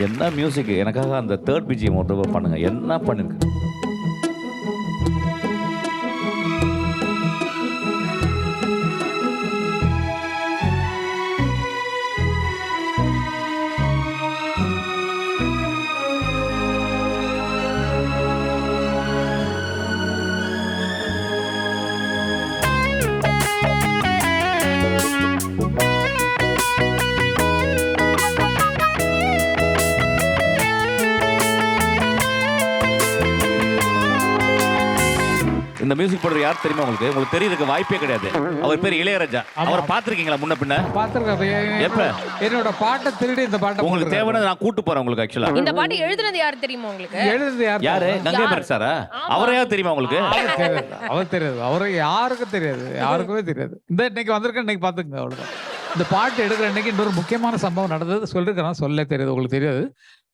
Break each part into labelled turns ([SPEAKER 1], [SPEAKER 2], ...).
[SPEAKER 1] என்ன மியூசிக் எனக்காக அந்த தேர்ட் பிஜிஎம் ஒரு தடவை பண்ணுங்க. என்ன பண்ணிருக்கு. இந்த மியூசிக் போடுற யார் தெரியுமா உங்களுக்கு? உங்களுக்கு தெரியறதுக்கு வாய்ப்பே கிடையாது. அவர் பேர் இளையராஜா. அவரை பார்த்திருக்கீங்களா முன்ன பின்ன?
[SPEAKER 2] பார்த்திருக்கேன்.
[SPEAKER 1] எப்ப?
[SPEAKER 2] என்னோட பாட்டை திருடி இந்த பாட்டை
[SPEAKER 1] உங்களுக்கு தேவையான நான் கூட்டு போறேன் உங்களுக்கு. ஆக்சுவலா
[SPEAKER 3] இந்த பாட்டு எழுதுனது யார் தெரியுமா உங்களுக்கு?
[SPEAKER 2] எழுதுனது
[SPEAKER 1] யாரு? கங்கை பரத் சாரா? அவரையா தெரியுமா உங்களுக்கு?
[SPEAKER 2] அவர் தெரியாது. அவரை யாருக்கும் தெரியாது. யாருக்குமே தெரியாது. இந்த இன்னைக்கு வந்திருக்கேன், இன்னைக்கு பாத்துங்க. அவ்வளவுதான். இந்த பாட்டு எடுக்கிற இன்னைக்கு இன்னொரு முக்கியமான சம்பவம் நடந்தது. சொல்லிருக்கிறேன், சொல்ல தெரியாது. உங்களுக்கு தெரியாது.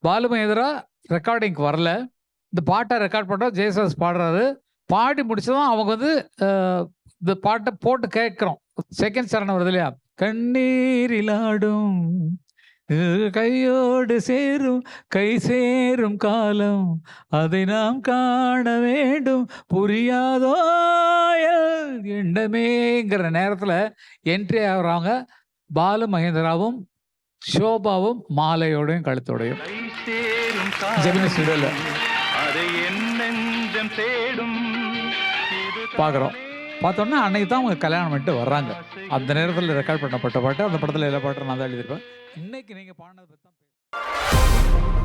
[SPEAKER 2] பாலு மகேந்திரா ரெக்கார்டிங்க்கு வரல. இந்த பாட்டை ரெக்கார்ட் பண்றோம். ஜெயசாஸ் பாடுறாரு. பாடி முடிச்சதும் அவங்க வந்து இந்த பாட்டை போட்டு கேட்கிறோம். செகண்ட் சரணம் வருது இல்லையா? கண்ணீரிலாடும் கையோடு சேரும் கை சேரும் காலம் அதை நாம் காண வேண்டும் புரியாதோ எண்ணமேங்கிற நேரத்தில் என்ட்ரி ஆகுறாங்க பாலு மகேந்திராவும் ஷோபாவும் மாலையோடையும் கழுத்தோடையும் ஜெமினி ஸ்டுடியோல பார்க்குறோம். பார்த்தோன்னா அன்னைக்கு தான் அவங்க கல்யாணம் பண்ணிட்டு வர்றாங்க. அந்த நேரத்தில் ரெக்கார்ட் பண்ணப்பட்ட பாட்டு. அந்த படத்தில் எல்லா பாட்டும் நான் தான் எழுதியிருப்பேன். இன்னைக்கு நீங்கள் பாடினது பற்றி தான்